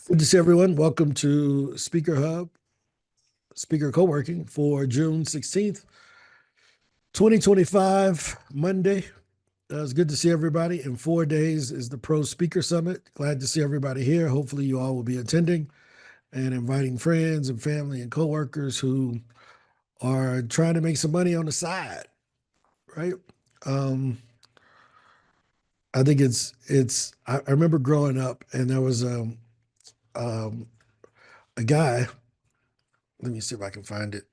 Good to see everyone. Welcome to Speaker Hub, Speaker Co-working for June 16th, 2025, Monday. It's good to see everybody. In 4 days is the Pro Speaker Summit. Glad to see everybody here. Hopefully you all will be attending and inviting friends and family and coworkers who are trying to make some money on the side, right? Um, I think I remember growing up and there was um, a guy, let me see if I can find it.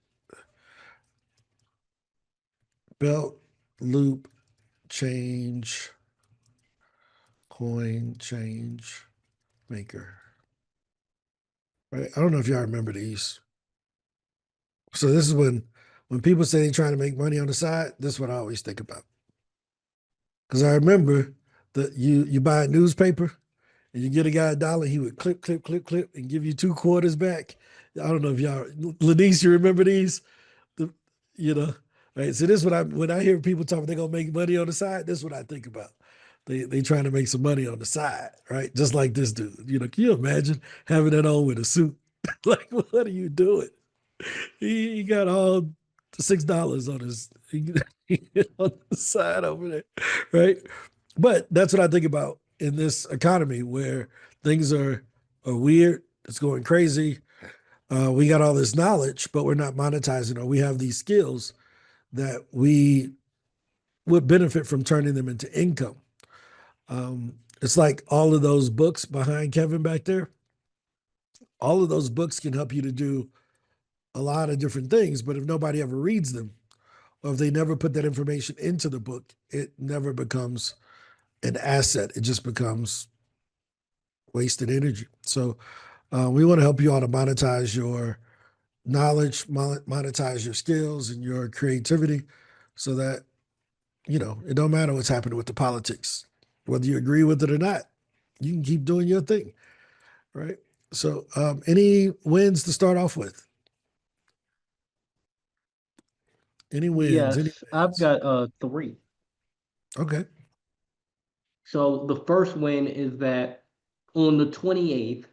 Belt loop change, coin change maker. Right? I don't know if y'all remember these. So this is when people say they're trying to make money on the side, this is what I always think about. Because I remember that you buy a newspaper and you get a guy $1, he would clip, clip, clip, clip, and give you 2 quarters back. I don't know if y'all, Lenise, you remember these? The, you know, right? So this is what when I hear people talking, they're gonna make money on the side. This is what I think about. They trying to make some money on the side, right? Just like this dude. Can you imagine having that on with a suit? Like, what are you doing? He got all $6 on his on the side over there, right? But that's what I think about in this economy where things are weird. It's going crazy. We got all this knowledge, but we're not monetizing, or we have these skills that we would benefit from turning them into income. It's like all of those books behind Kevin back there. All of those books can help you to do a lot of different things, but if nobody ever reads them, or if they never put that information into the book, it never becomes an asset. It just becomes wasted energy. So we want to help you all to monetize your knowledge, monetize your skills and your creativity so that, it don't matter what's happening with the politics, whether you agree with it or not, you can keep doing your thing, right? So any wins to start off with? Any wins? Any Yes, I've wins? got three. Okay. So the first win is that on the 28th,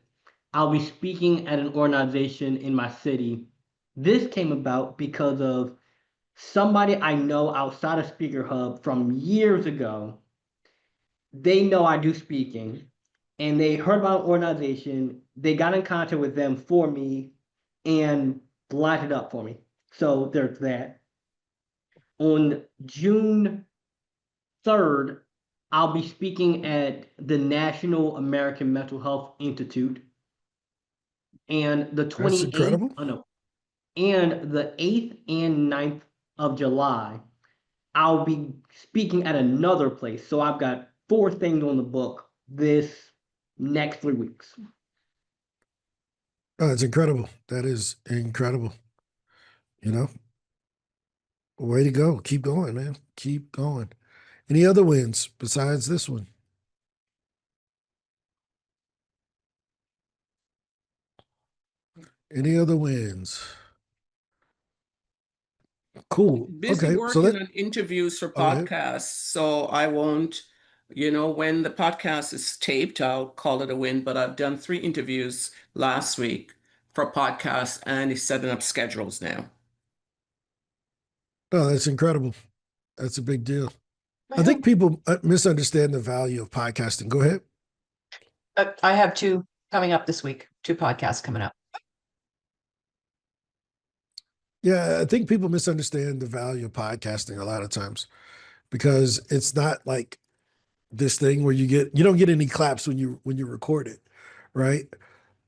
I'll be speaking at an organization in my city. This came about because of somebody I know outside of Speaker Hub from years ago. They know I do speaking and they heard about an organization. They got in contact with them for me and lined it up for me. So there's that. On June 3rd, I'll be speaking at the National American Mental Health Institute. And the That's 28th, incredible. oh no, and the 8th and 9th of July, I'll be speaking at another place. So I've got four things on the book this next 3 weeks. Oh, it's incredible. That is incredible. You know, way to go. Keep going, man. Keep going. Any other wins besides this one? Any other wins? Cool. Busy Okay. So working let, on interviews for go ahead. podcasts, so I won't, when the podcast is taped, I'll call it a win, but I've done 3 interviews last week for podcasts and he's setting up schedules now. No, that's incredible. That's a big deal. I I think hope. people misunderstand the value of podcasting. Go ahead. I have two coming up this week, two podcasts coming up. Yeah, I think people misunderstand the value of podcasting a lot of times because it's not like this thing where you don't get any claps when you record it, right?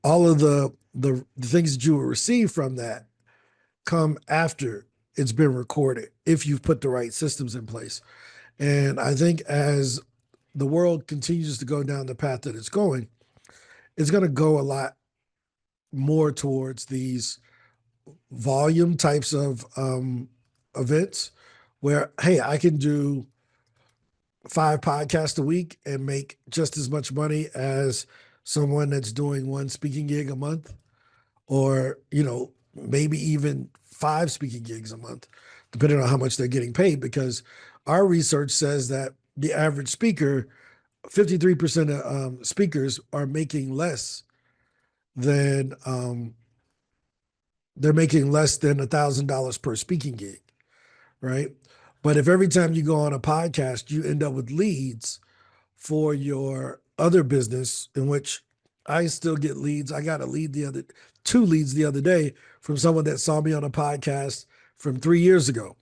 All of the things that you will receive from that come after it's been recorded if you've put the right systems in place. And I think as the world continues to go down the path that it's going, it's going to go a lot more towards these volume types of events where, hey, I can do 5 podcasts a week and make just as much money as someone that's doing one speaking gig a month, or maybe even 5 speaking gigs a month, depending on how much they're getting paid. Because our research says that the average speaker, 53% of speakers are making less then they're making less than $1,000 per speaking gig, right? But if every time you go on a podcast, you end up with leads for your other business, in which I still get leads. I got two leads the other day from someone that saw me on a podcast from 3 years ago.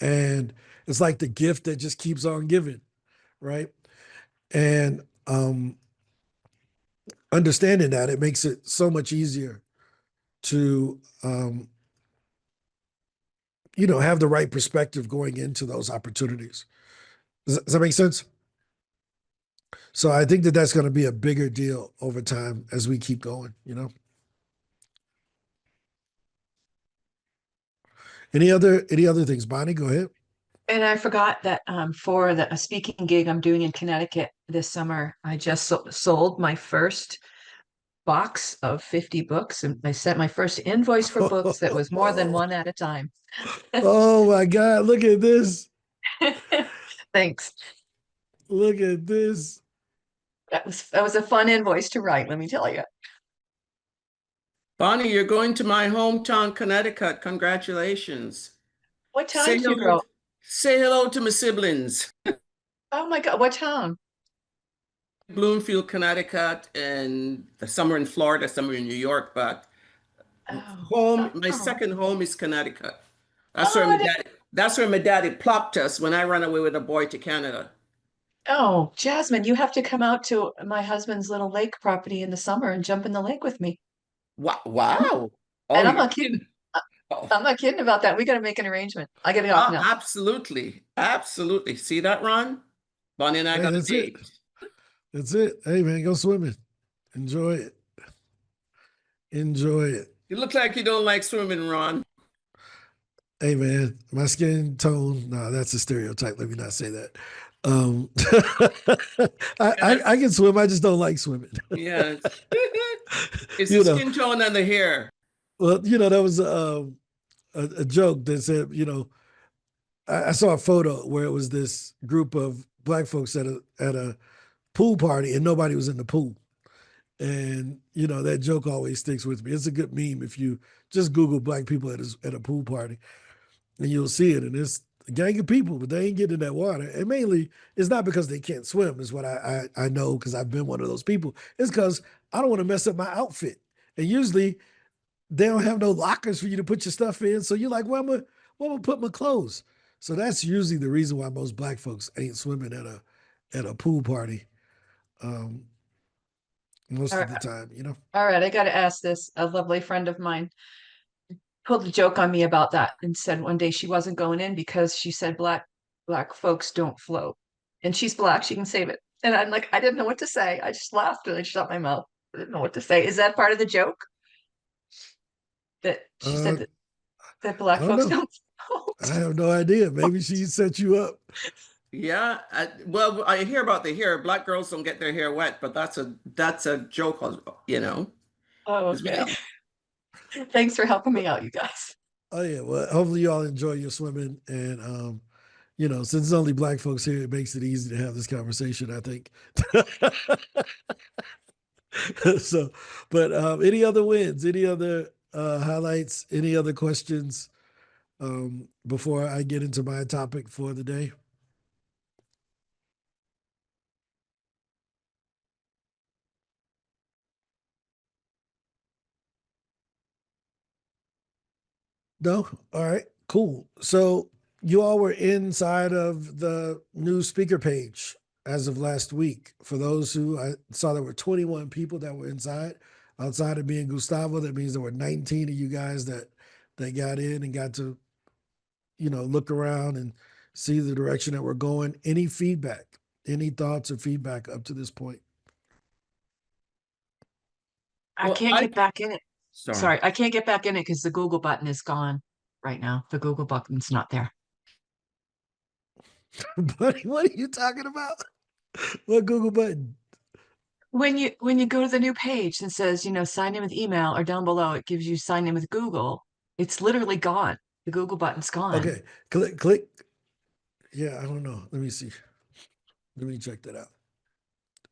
And it's like the gift that just keeps on giving, right? And understanding that, it makes it so much easier to have the right perspective going into those opportunities. Does that make sense? So I think that that's going to be a bigger deal over time as we keep going. Any other things, Bonnie? Go ahead. And I forgot that for a speaking gig I'm doing in Connecticut this summer, I just sold my first box of 50 books, and I sent my first invoice for books that was more than one at a time. Oh my God! Look at this! Thanks. Look at this! That was a fun invoice to write, let me tell you. Bonnie, you're going to my hometown, Connecticut. Congratulations. What Say town do you hello, grow? say hello to my siblings. Oh my God, what town? Bloomfield, Connecticut, and the summer in Florida, summer in New York, but Oh, my oh, second home is Connecticut. That's where oh, my daddy, that's where my daddy plopped us when I ran away with a boy to Canada. oh, Jasmine, you have to come out to my husband's little lake property in the summer and jump in the lake with me. Wow. Wow. Oh, And I'm you're not kidding. kidding. Oh, I'm not kidding about that. We got to make an arrangement. I got to get off now. absolutely. Absolutely. See that, Ron? Bonnie and I Hey, got a that's it. date. That's it. Hey man, go swimming. Enjoy it. Enjoy it. You look like you don't like swimming, Ron. Hey man, my skin tone. No, that's a stereotype. Let me not say that. I, Yeah. I I can swim. I just don't like swimming. Yes. It's the you know. skin tone and the hair. Well, that was a joke that said, I saw a photo where it was this group of black folks at a pool party and nobody was in the pool. And that joke always sticks with me. It's a good meme if you just Google black people at a pool party, and you'll see it. And it's a gang of people, but they ain't getting in that water. And mainly, it's not because they can't swim. Is what I know because I've been one of those people. It's because I don't want to mess up my outfit. And usually, they don't have no lockers for you to put your stuff in. So you're like, where am I put my clothes? So that's usually the reason why most black folks ain't swimming at a pool party. Um, most All of the right, time. all right, I got to ask this. A lovely friend of mine pulled a joke on me about that and said one day she wasn't going in because she said black folks don't float. And she's black, she can save it. And I'm like, I didn't know what to say. I just laughed and I shut my mouth. I didn't know what to say. Is that part of the joke? That she Uh, said that I black don't folks know. don't I float. have no idea. Maybe she set you up. Yeah. Well, I hear about the hair. Black girls don't get their hair wet, but that's a joke, you know, Oh, as okay. well. Thanks for helping me out, you guys. Oh yeah. Well, hopefully you all enjoy your swimming, and since it's only black folks here, it makes it easy to have this conversation. I think. So, but any other wins? Any other highlights? Any other questions before I get into my topic for the day? No? All right, cool. So you all were inside of the new speaker page as of last week. For those who I saw, there were 21 people that were inside. Outside of being Gustavo, that means there were 19 of you guys that got in and got to, look around and see the direction that we're going. Any feedback, any thoughts or feedback up to this point? I Well, can't get back in it. sorry. Sorry, I can't get back in it because the Google button is gone right now. The Google button's not there. Buddy, what are you talking about? What Google button? When you go to the new page and says, sign in with email, or down below it gives you sign in with Google, it's literally gone. The Google button's gone. Okay, click. Yeah, I don't know. Let me see. Let me check that out.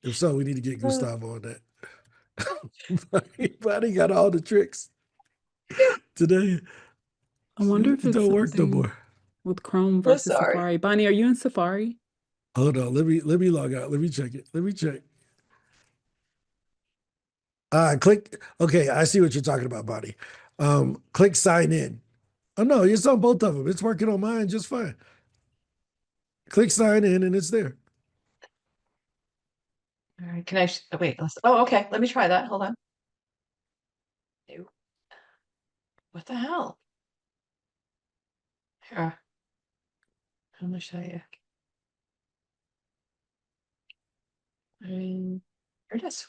If so, we need to get Uh, Gustavo on that. Bonnie got all the tricks today. I wonder if It it's don't work no something more. with Chrome So versus sorry. Safari. Bonnie, are you in Safari? Hold on, let me log out. Let me check it. Let me check. Click. Okay, I see what you're talking about, Bonnie. Click sign in. Oh no, it's on both of them. It's working on mine just fine. Click sign in and it's there. All right, can I wait? Oh, okay. Let me try that. Hold on. Ew. What the hell? Here. How much show you? Here it is.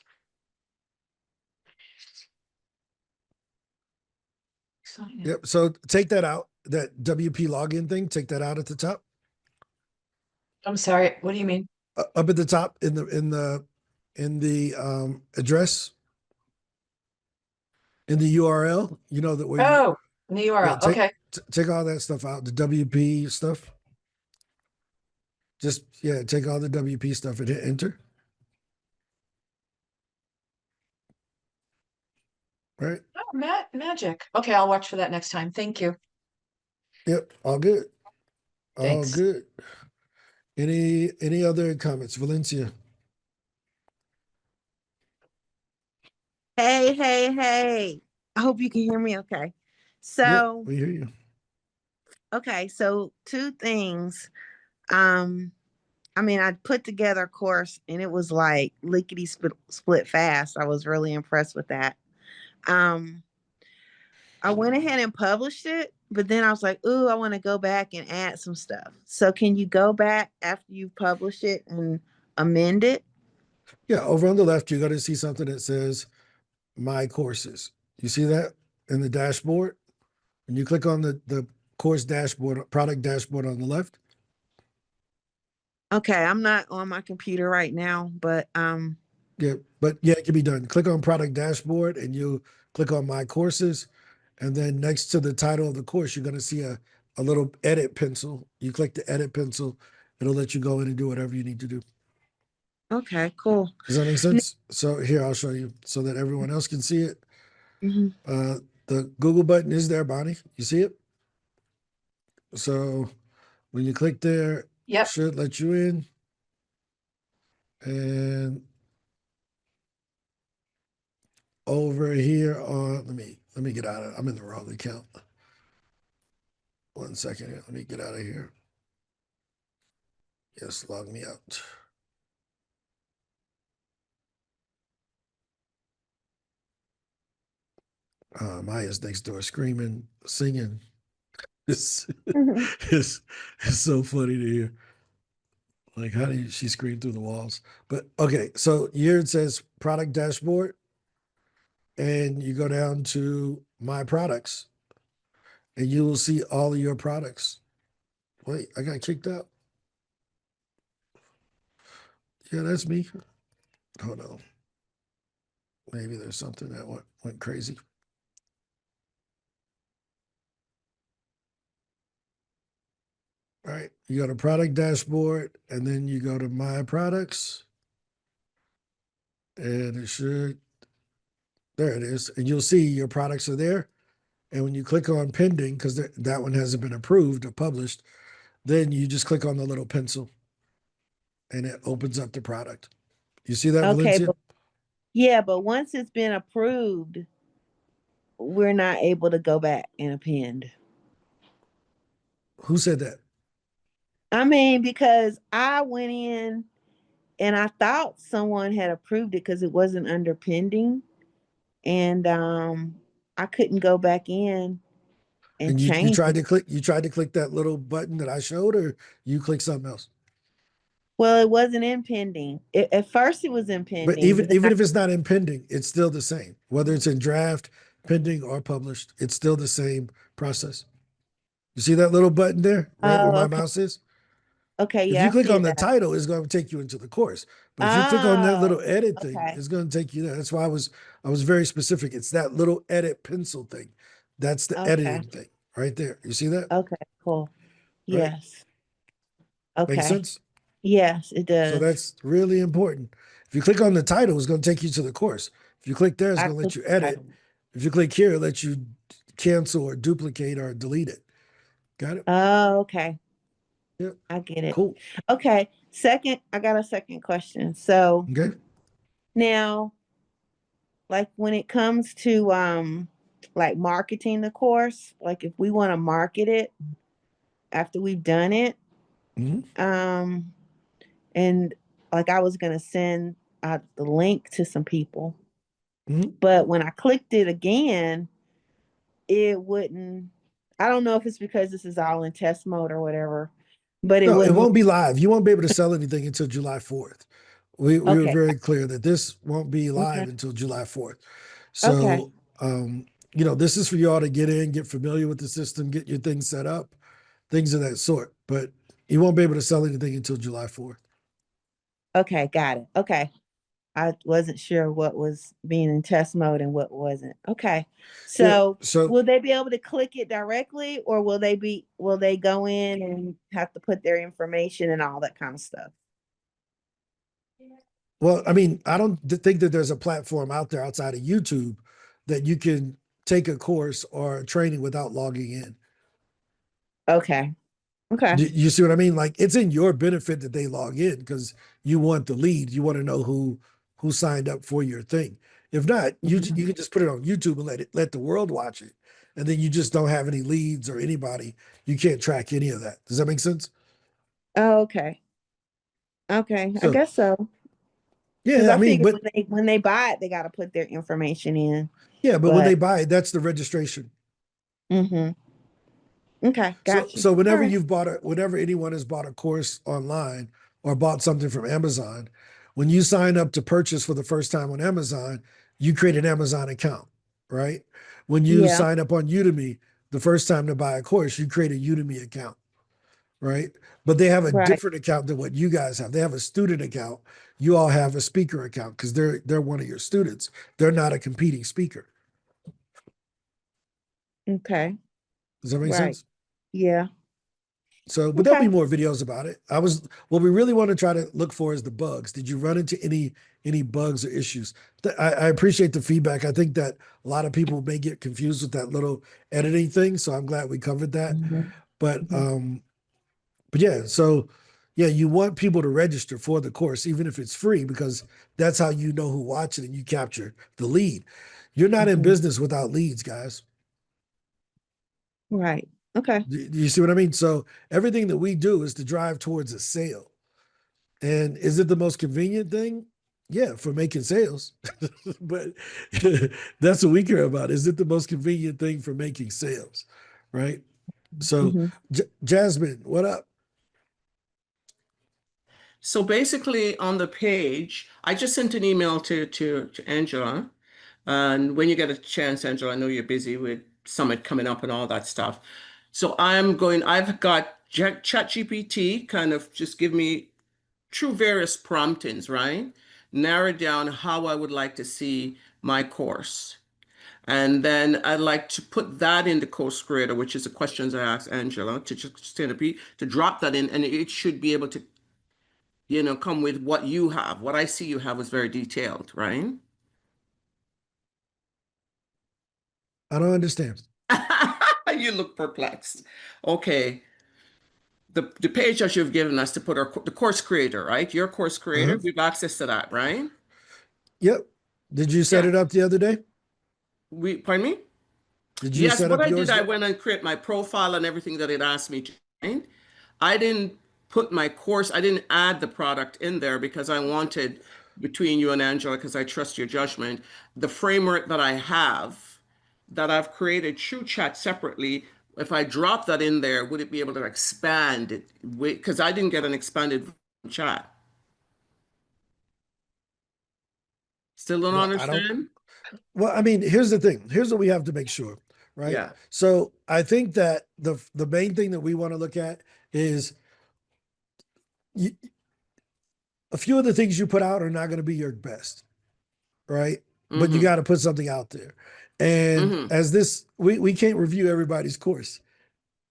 Sign in. Yep. So take that out. That WP login thing. Take that out at the top. I'm sorry. What do you mean? Up at the top in the address in the URL. You know that where you Oh, in the URL. take Okay. take all that stuff out. The WP stuff. Just take all the WP stuff and hit enter. Right. Oh, magic. Okay, I'll watch for that next time. Thank you. Yep. All good. All Thanks. good. Any other comments, Valencia? Hey, hey, hey. I hope you can hear me okay. Yep, So, we hear you. okay, so two things. I mean, I put together a course and it was like lickety split fast. I was really impressed with that. Um, I went ahead and published it, but then I was like, ooh, I want to go back and add some stuff. So can you go back after you publish it and amend it? Yeah, over on the left, you're going to see something that says My Courses. You see that in the dashboard? And you click on the course dashboard, product dashboard on the left. Okay, I'm not on my computer right now, but Yeah, but it can be done. Click on product dashboard and you click on My Courses. And then next to the title of the course, you're going to see a little edit pencil. You click the edit pencil, it'll let you go in and do whatever you need to do. okay, cool. Does that make sense? So here, I'll show you so that everyone else can see it. Mhm. The Google button is there, Bonnie. You see it? So when you click there, Yep. should let you in. And over here on, let me get out of it. I'm in the wrong account. 1 second here. Let me get out of here. Yes, log me out. Maya's next door screaming, singing. It's, it's so funny to hear. Like, how do she scream through the walls? But okay, so here it says product dashboard, and you go down to my products, and you will see all of your products. Wait, I got kicked out. Yeah, that's me. Hold on. Maybe there's something that went crazy. All right, you go to product dashboard, and then you go to my products, and there it is, and you'll see your products are there. And when you click on pending, because that one hasn't been approved or published, then you just click on the little pencil, and it opens up the product. You see that, Okay, Valencia? but yeah, but once it's been approved, we're not able to go back and append. Who said that? I mean, because I went in and I thought someone had approved it because it wasn't under pending, and I couldn't go back in and And you change tried it. to click that little button that I showed, or you click something else? Well, it wasn't in pending. At first, it was in But pending, even but then even if it's not in pending, it's still the same. Whether it's in draft, pending, or published, it's still the same process. You see that little button there, right where oh, my okay, mouse is? okay, If yeah, you I click see on the that. title, it's going to take you into the course. But if you click on that little Oh, edit thing, okay, it's going to take you there. That's why I was very specific. It's that little edit pencil thing. That's the okay, editing thing right there. You see that? okay, cool. Right? Yes, Makes okay, sense? yes, it So does. that's really important. If you click on the title, it's going to take you to the course. If you click there, it's I going to let clicked you edit. If you click here, it lets you cancel or duplicate or delete it. Got it? Oh, okay. Yep. I get it. Cool. Okay. I got a second question. So Okay. now, like when it comes to like marketing the course, like if we want to market it after we've done it, hmm um, and like I was gonna send the link to some people, hmm but when I clicked it again, it wouldn't. I don't know if it's because this is all in test mode or whatever, but it No, it wouldn't. won't be live. You won't be able to sell anything until July 4th. We were Okay. very clear that this won't be Okay. live until July 4th. Okay. So, this is for y'all to get in, get familiar with the system, get your things set up, things of that sort. But you won't be able to sell anything until July 4th. Okay. Got it. Okay. I wasn't sure what was being in test mode and what wasn't. Okay. Yeah. So So, will they be able to click it directly or will they go in and have to put their information and all that kind of stuff? well, I mean, I don't think that there's a platform out there outside of YouTube that you can take a course or a training without logging in. Okay. Okay. You see what I mean? Like it's in your benefit that they log in because you want the lead. You want to know who signed up for your thing. If not, you Mhm. you can just put it on YouTube and let the world watch it, and then you just don't have any leads or anybody. You can't track any of that. Does that make sense? Oh, okay. Okay. I So guess so. Because yeah, I I mean, figured but when they buy it, they got to put their information in. yeah, but when they But buy it, that's the registration. mm-hmm. Okay, So got you. so All whenever right. whenever anyone has bought a course online or bought something from Amazon, when you sign up to purchase for the first time on Amazon, you create an Amazon account, right? When you Yeah. sign up on Udemy, the first time to buy a course, you create a Udemy account, right? But they have a Right. different account than what you guys have. They have a student account. You all have a speaker account because they're one of your students. They're not a competing speaker. Okay. Does that make Right. sense? Yeah. So, but there'll be Okay. more videos about it. What we really want to try to look for is the bugs. Did you run into any bugs or issues? I appreciate the feedback. I think that a lot of people may get confused with that little editing thing. So I'm glad we covered that. Mhm. But Mhm. but yeah, so yeah, you want people to register for the course, even if it's free, because that's how you know who watched it and you capture the lead. You're not in Mhm. business without leads, guys. Right. Okay. Do you see what I mean? So everything that we do is to drive towards a sale. And is it the most convenient thing? Yeah, for making sales. But that's what we care about. Is it the most convenient thing for making sales? Right. So, Hmm. Jasmine, what up? So basically, on the page, I just sent an email to Angela. And when you get a chance, Angela, I know you're busy with Summit coming up and all that stuff. So I've got ChatGPT kind of just give me through various promptings, right? Narrow down how I would like to see my course. And then I'd like to put that in the course creator, which is the questions I asked Angela to just to drop that in, and it should be able to, come with what you have. What I see you have is very detailed, right? I don't understand. You look perplexed. Okay. The page that you've given us to put the course creator, right? Your course creator, Uh-huh. we've access to that, right? Yep. Did you set Yeah. it up the other day? Pardon me? Did you Yes, set what up I did, yours? I went and create my profile and everything that it asked me to. Right? I didn't put my course, I didn't add the product in there because I wanted, between you and Angela, because I trust your judgment, the framework that I have, that I've created through chat separately, if I drop that in there, would it be able to expand it? Because I didn't get an expanded chat. Still don't Well, I don't. understand? Well, I mean, here's the thing. Here's what we have to make sure, right? Yeah. So I think that the main thing that we want to look at is you, a few of the things you put out are not going to be your best, right? But you Mm-hmm. got to put something out there. And Mm-hmm. as this, we can't review everybody's course,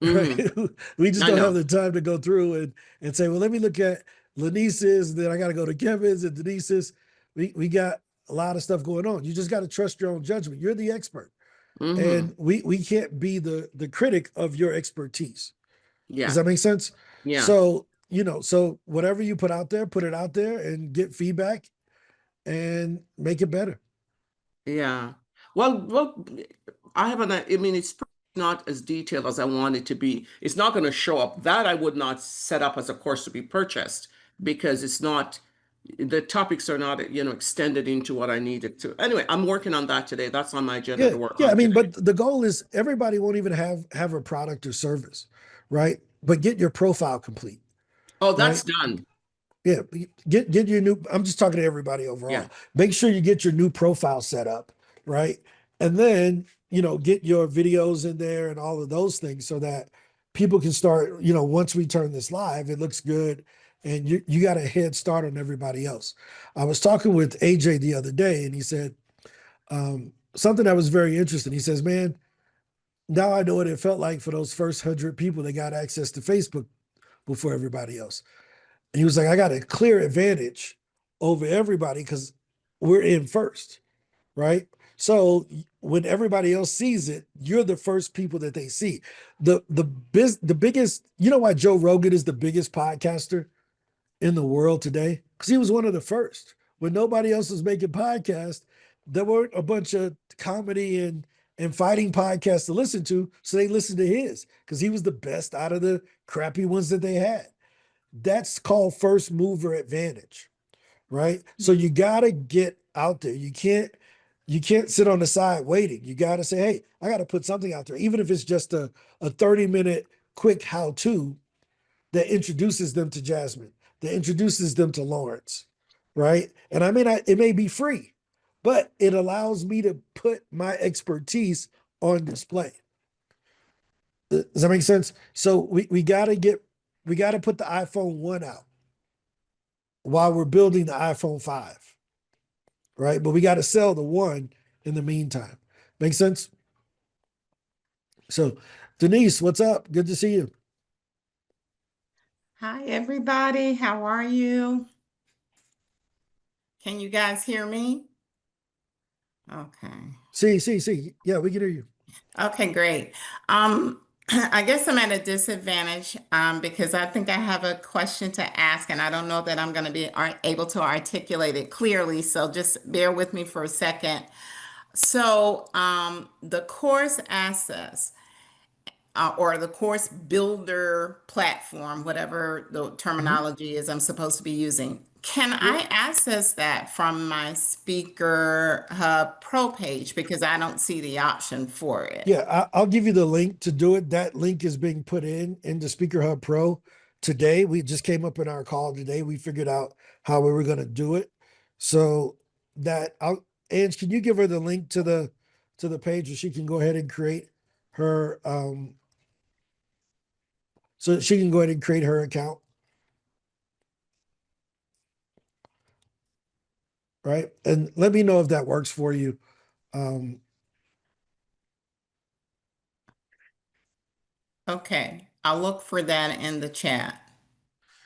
right? Mm-hmm. We just I don't have know. the time to go through and say, well, let me look at Lanice's, and then I got to go to Kevin's and Denise's. We got a lot of stuff going on. You just got to trust your own judgment. You're the expert. Mm-hmm. And we can't be the critic of your expertise. Yeah. Does that make sense? Yeah. So, so whatever you put out there, put it out there and get feedback and make it better. Yeah. Well, I have I mean, it's not as detailed as I want it to be. It's not going to show up. That I would not set up as a course to be purchased because it's not, the topics are not, extended into what I needed to. Anyway, I'm working on that today. That's on my agenda to work Yeah. on I mean, today. but the goal is everybody won't even have a product or service, right? But get your profile complete. Oh, that's Right? done. Yeah, get your new. I'm just talking to everybody overall. Yeah. Make sure you get your new profile set up, right? And then get your videos in there and all of those things so that people can start. Once we turn this live, it looks good, and you got a head start on everybody else. I was talking with AJ the other day, and he said something that was very interesting. He says, "Man, now I know what it felt like for those first 100 people that got access to Facebook before everybody else." And he was like, I got a clear advantage over everybody because we're in first, right? So when everybody else sees it, you're the first people that they see. The biggest, why Joe Rogan is the biggest podcaster in the world today? Because he was one of the first. When nobody else was making podcasts, there weren't a bunch of comedy and fighting podcasts to listen to. So they listened to his because he was the best out of the crappy ones that they had. That's called first mover advantage, right? So you got to get out there. You can't sit on the side waiting. You got to say, hey, I got to put something out there, even if it's just a 30-minute quick how-to that introduces them to Jasmin, that introduces them to Lawrence, right? And it may be free, but it allows me to put my expertise on display. Does that make sense? So we got to put the iPhone 1 out while we're building the iPhone 5, right? But we got to sell the 1 in the meantime. Make sense? So, Denise, what's up? Good to see you. Hi, everybody. How are you? Can you guys hear me? Okay. See. Yeah, we can hear you. Okay, great. I guess I'm at a disadvantage because I think I have a question to ask, and I don't know that I'm going to be able to articulate it clearly. So just bear with me for a second. So the course asks us, or the course builder platform, whatever the terminology is I'm supposed to be using. Can I access that from my Speaker Hub Pro page because I don't see the option for it? Yeah, I'll give you the link to do it. That link is being put into Speaker Hub Pro today. We just came up in our call today. We figured out how we were going to do it. So Ange, can you give her the link to the page where she can go ahead and create her so she can go ahead and create her account, right? And let me know if that works for you. Okay, I'll look for that in the chat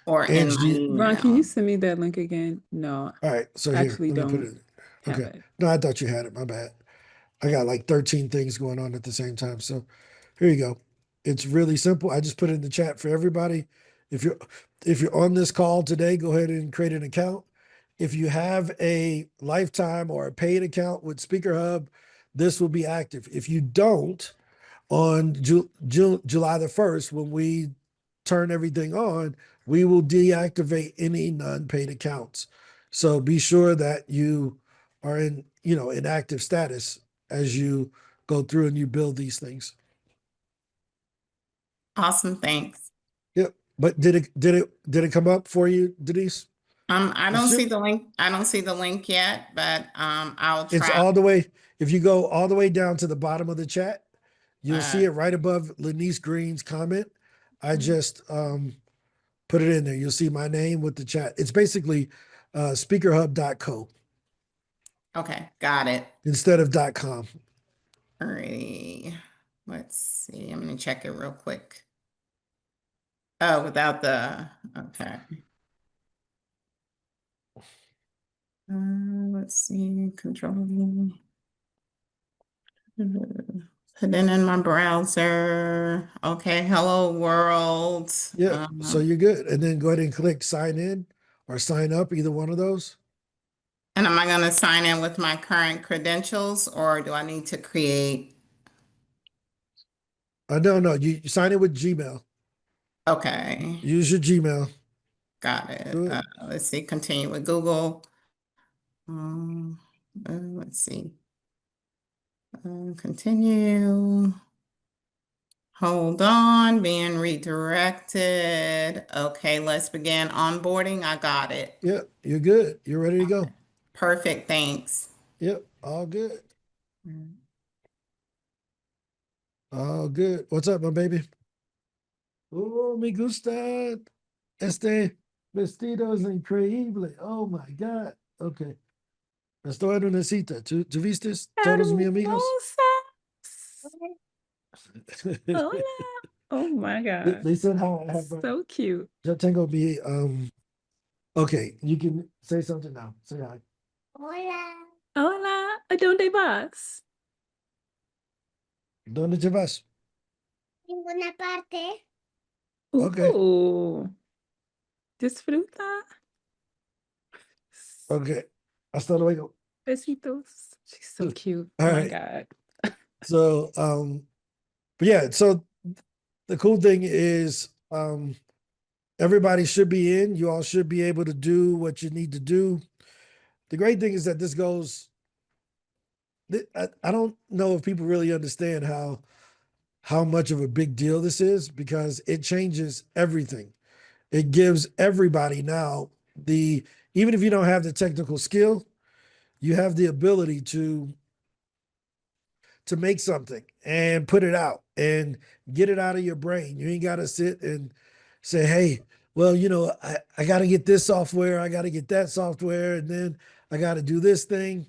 or in Ange, my Ron, can you email. send me that link again? No, all right, so here, actually let me put don't it. have Okay. it. No, I thought you had it. My bad. I got like 13 things going on at the same time. So here you go. It's really simple. I just put it in the chat for everybody. If you're on this call today, go ahead and create an account. If you have a lifetime or a paid account with Speaker Hub, this will be active. If you don't, on July the 1st, when we turn everything on, we will deactivate any non-paid accounts. So be sure that you are in active status as you go through and you build these things. Awesome, thanks. Yep. But did it come up for you, Denise? I It don't see should, the link. I don't see the link yet, but I'll it's try. all the way. If you go all the way down to the bottom of the chat, you'll see Uh, it right above Lanice Green's comment. I just put it in there. You'll see my name with the chat. It's basically speakerhub.co okay, got it. instead of .com. Alrighty. Let's see. I'm gonna check it real quick. Oh, without the okay. Let's see, control. Put it in my browser. Okay, hello world. Yeah, so you're good. And then go ahead and click sign in or sign up, either one of those. And am I going to sign in with my current credentials or do I need to create? No, you sign in with Gmail. Okay, Use your Gmail. got it. Do it. Let's see, continue with Google. Let's see. Continue. Hold on, being redirected. Okay, let's begin onboarding. I got it. Yep, you're good. You're ready to go. Perfect, thanks. Yep, all good. All good. What's up, my baby? Oh, me gusta. Este vestido es increíble. Oh my God. Okay. Estoy en una cita. ¿Tú vistes todos mis amigos? Hola. Oh my They God. said how I have. So cute. Yo tengo mi. Okay, you can say something now. Say hi. Hola. ¿A dónde vas? ¿Dónde te vas? Ninguna parte. Okay. Disfruta. Okay. Hasta luego. Besitos. She's so cute. All Oh my right. God. So, but yeah, so the cool thing is, everybody should be in. You all should be able to do what you need to do. The great thing is that this goes. I don't know if people really understand how much of a big deal this is because it changes everything. It gives everybody now even if you don't have the technical skill, you have the ability to make something and put it out and get it out of your brain. You ain't got to sit and say, hey, well, I got to get this software, I got to get that software, and then I got to do this thing.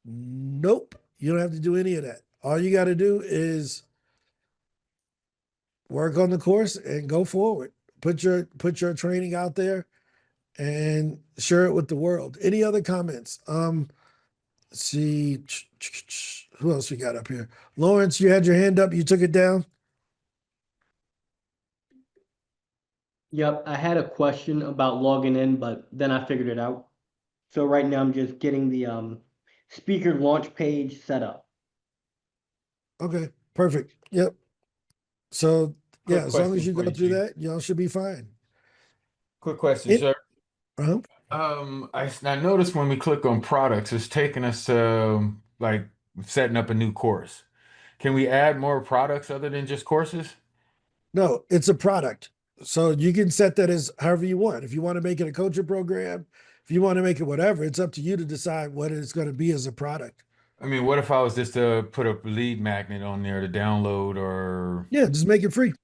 Nope. You don't have to do any of that. All you got to do is work on the course and go forward. Put your training out there and share it with the world. Any other comments? Let's see, who else we got up here? Lawrence, you had your hand up. You took it down. Yep, I had a question about logging in, but then I figured it out. So right now I'm just getting the speaker launch page set up. Okay, perfect. Yep. So yeah, Quick as long as question you for go you, through Chief. that, y'all should be fine. Quick question, It- sir. Uh-huh. I noticed when we click on products, it's taking us to like setting up a new course. Can we add more products other than just courses? No, it's a product. So you can set that as however you want. If you want to make it a coaching program, if you want to make it whatever, it's up to you to decide what it's going to be as a product. I mean, what if I was just to put a lead magnet on there to download or Yeah, just make it free.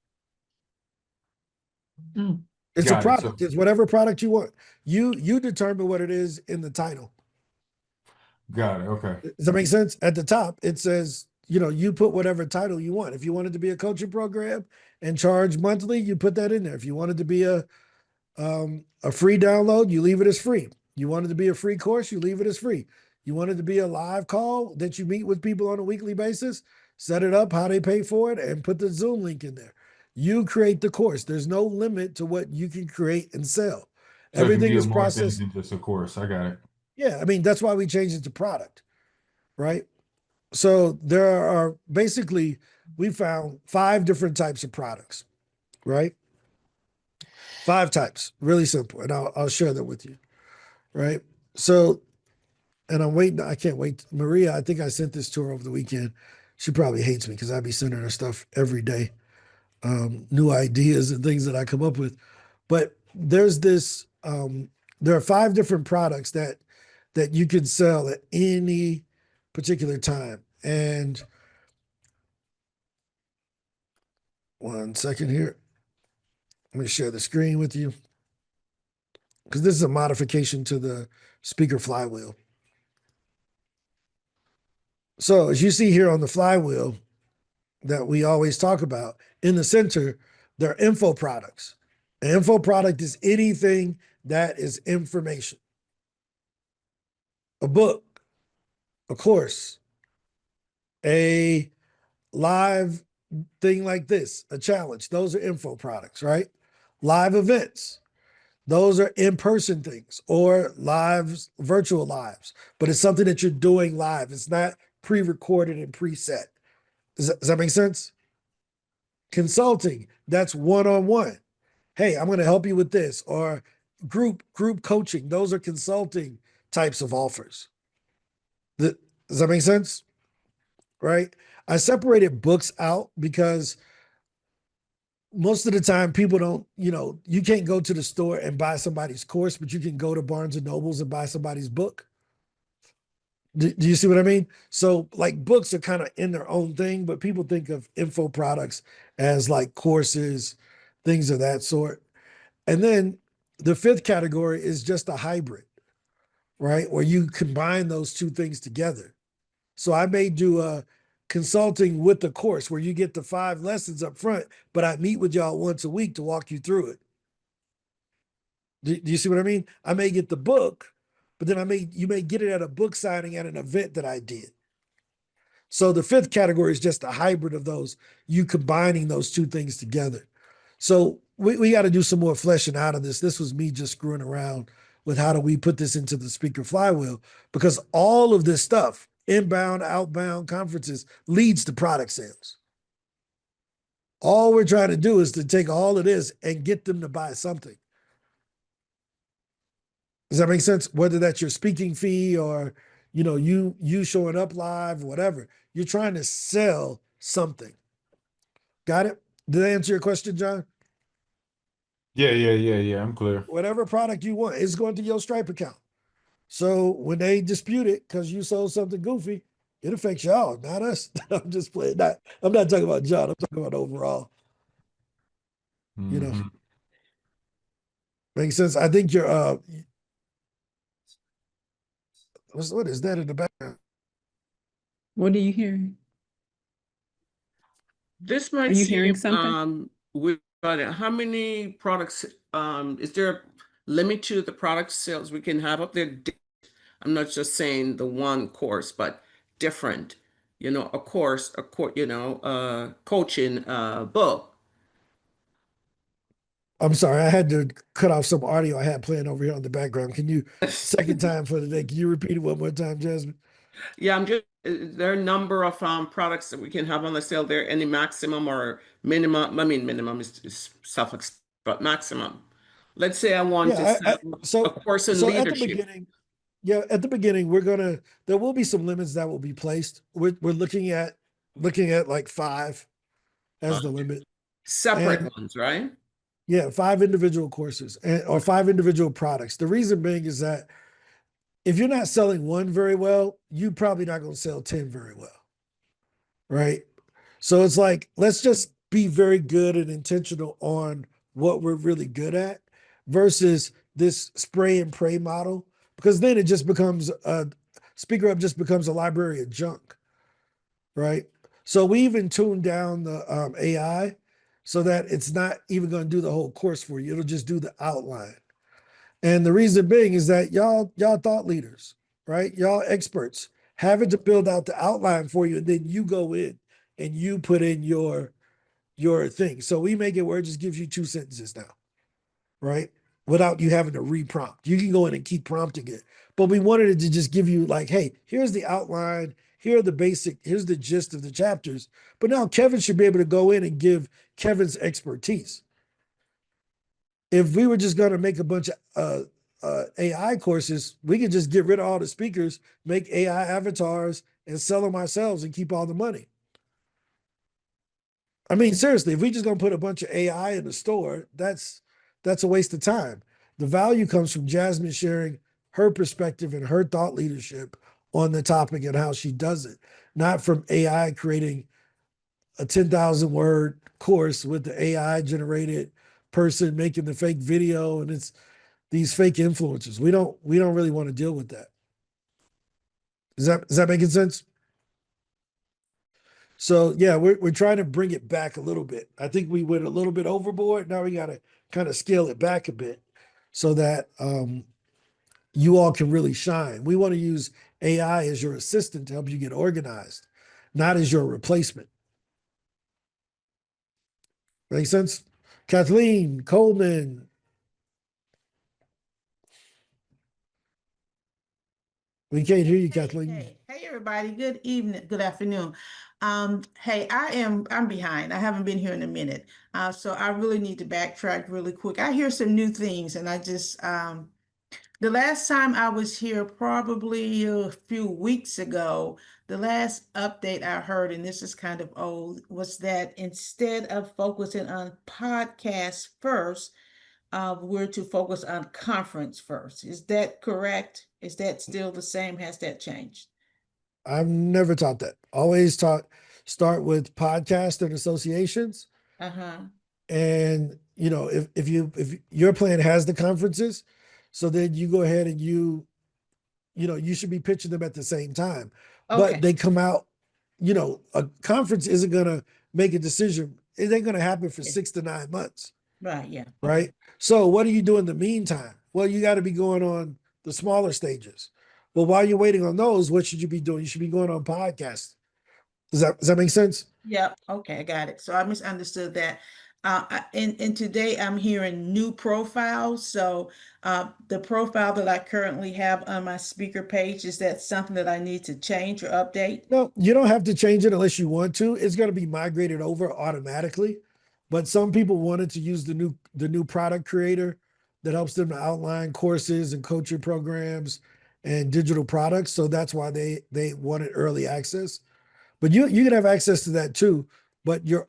It's a got it. So product. It's whatever product you want. You determine what it is in the title. got it. Okay. Does that make sense? At the top, it says, you put whatever title you want. If you want it to be a coaching program and charge monthly, you put that in there. If you want it to be a free download, you leave it as free. You want it to be a free course, you leave it as free. You want it to be a live call that you meet with people on a weekly basis, set it up, how they pay for it, and put the Zoom link in there. You create the course. There's no limit to what you can create and sell. So it can Everything be is more things processed. than just a course. I got it. Yeah, I mean, that's why we changed it to product, right? So there are basically, we found 5 different types of products, right? 5 types, really simple. And I'll share them with you, right? So, and I'm waiting, I can't wait. Maria, I think I sent this to her over the weekend. She probably hates me because I be sending her stuff every day, new ideas and things that I come up with. But there's there are 5 different products that you can sell at any particular time. And one second here. Let me share the screen with you because this is a modification to the speaker flywheel. So as you see here on the flywheel that we always talk about, in the center, there are info products. An info product is anything that is information. a book, a course, a live thing like this, a challenge. Those are info products, right? Live events. Those are in-person things or lives, virtual lives, but it's something that you're doing live. It's not pre-recorded and preset. Does that make sense? Consulting, that's one-on-one. Hey, I'm going to help you with this, or group coaching. Those are consulting types of offers. Does that make sense? Right? I separated books out because most of the time people don't, you can't go to the store and buy somebody's course, but you can go to Barnes and Nobles and buy somebody's book. Do you see what I mean? So like books are kind of in their own thing, but people think of info products as like courses, things of that sort. And then the fifth category is just a hybrid, right? Where you combine those two things together. So I may do a consulting with the course where you get the 5 lessons up front, but I meet with y'all once a week to walk you through it. Do you see what I mean? I may get the book, but then you may get it at a book signing at an event that I did. So the fifth category is just a hybrid of those, you combining those two things together. So we got to do some more fleshing out of this. This was me just screwing around with how do we put this into the speaker flywheel, because all of this stuff, inbound, outbound conferences, leads to product sales. All we're trying to do is to take all of this and get them to buy something. Does that make sense? Whether that's your speaking fee or you showing up live, whatever. You're trying to sell something. Got it? Did I answer your question, John? Yeah. I'm clear. Whatever product you want is going to your Stripe account. So when they dispute it because you sold something goofy, it affects y'all, not us. I'm just playing. I'm not talking about John. I'm talking about overall. Mhm. Makes sense. I think you're what is that in the background? What are you hearing? This Are might you hearing seem something? weird, but how many products is there a limit to the product sales we can have up there? I'm not just saying the one course, but different, a course, coaching book. I'm sorry, I had to cut off some audio I had playing over here on the background. Can you, second time for the day, can you repeat it one more time, Jasmin? Yeah, I'm just there are a number of products that we can have on the sale there. Any maximum or minimum? I mean, minimum is self-explanatory, but maximum. Let's say I want to Yeah, sell a course in at the leadership. beginning, at the beginning, there will be some limits that will be placed. We're looking at like 5 Uh, as the limit. Separate And ones, right? yeah, 5 individual courses or 5 individual products. The reason being is that if you're not selling one very well, you're probably not going to sell 10 very well. Right. So it's like, let's just be very good and intentional on what we're really good at versus this spray and pray model, because then it just becomes Speaker Up just becomes a library of junk. Right. So we even tuned down the AI so that it's not even going to do the whole course for you. It'll just do the outline. And the reason being is that y'all thought leaders, right? Y'all experts have it to build out the outline for you, and then you go in and you put in your thing. So we make it where it just gives you 2 sentences now, right? Without you having to reprompt. You can go in and keep prompting it. But we wanted it to just give you like, hey, here's the outline, here's the gist of the chapters. But now Kevin should be able to go in and give Kevin's expertise. If we were just going to make a bunch of AI courses, we could just get rid of all the speakers, make AI avatars, and sell them ourselves and keep all the money. I mean, seriously, if we just going to put a bunch of AI in the store, that's a waste of time. The value comes from Jasmin sharing her perspective and her thought leadership on the topic and how she does it, not from AI creating a 10,000 word course with the AI generated person making the fake video, and it's these fake influencers. We don't really want to deal with that. Is that making sense? So yeah, we're trying to bring it back a little bit. I think we went a little bit overboard. Now we got to kind of scale it back a bit so that you all can really shine. We want to use AI as your assistant to help you get organized, not as your replacement. Make sense? Kathleen Coleman. We can't hear you, Kathleen. Hey, everybody. Good evening, good afternoon. Hey, I'm behind. I haven't been here in a minute. So I really need to backtrack really quick. I hear some new things and I just the last time I was here, probably a few weeks ago, the last update I heard, and this is kind of old, was that instead of focusing on podcasts first, we're to focus on conference first. Is that correct? Is that still the same? Has that changed? I've never taught that. Always taught start with podcasts and associations. Uh-huh. And if your plan has the conferences, so then you go ahead and you should be pitching them at the same time. Okay. But they come out, a conference isn't gonna make a decision. It ain't gonna happen for 6 to 9 months. Right, yeah. Right. So what do you do in the meantime? Well, you got to be going on the smaller stages. Well, while you're waiting on those, what should you be doing? You should be going on podcasts. Does that make sense? Yep. Okay, I got it. So I misunderstood that. And today I'm hearing new profiles. So the profile that I currently have on my speaker page, is that something that I need to change or update? No, you don't have to change it unless you want to. It's going to be migrated over automatically. But some people wanted to use the new product creator that helps them to outline courses and coaching programs and digital products. So that's why they wanted early access. But you can have access to that too. But your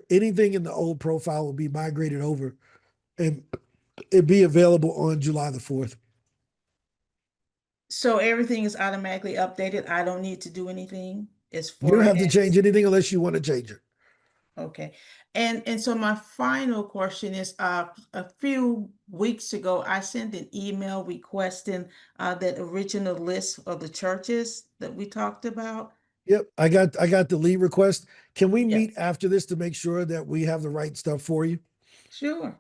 anything in the old profile will be migrated over and it be available on July the 4th. So everything is automatically updated. I don't need to do anything as You don't far have to as change anything unless you want to change it. okay. And so my final question is a few weeks ago I sent an email requesting that original list of the churches that we talked about. Yep, I got the lead request. Can we Yeah. meet after this to make sure that we have the right stuff for you? Sure.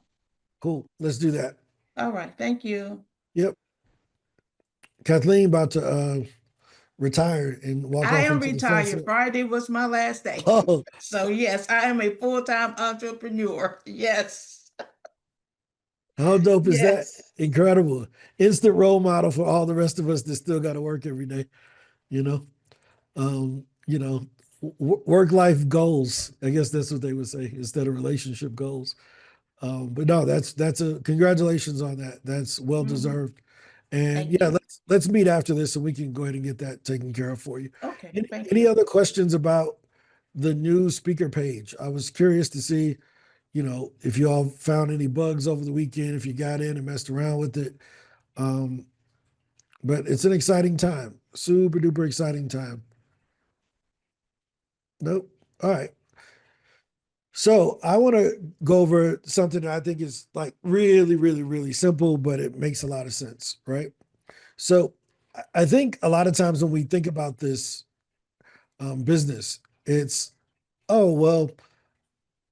Cool. Let's do that. All right. Thank you. Yep. Kathleen about to retire and walk I off am into the retired. sunset. Friday was my last day. Oh, So yes, I am a full-time entrepreneur. Yes. how dope is that? Yes. Incredible. Instant role model for all the rest of us that still got to work every day. You know, um, you know, work-life goals. I guess that's what they would say instead of relationship goals. But no, that's a congratulations on that. That's well deserved. And Thank yeah, you. let's meet after this so we can go ahead and get that taken care of for you. Okay. Any, Thank any you. other questions about the new speaker page? I was curious to see, if you all found any bugs over the weekend, if you got in and messed around with it. But it's an exciting time, super duper exciting time. Nope. All right. So I want to go over something that I think is like really, really, really simple, but it makes a lot of sense, right? So I think a lot of times when we think about this business, it's, oh, well,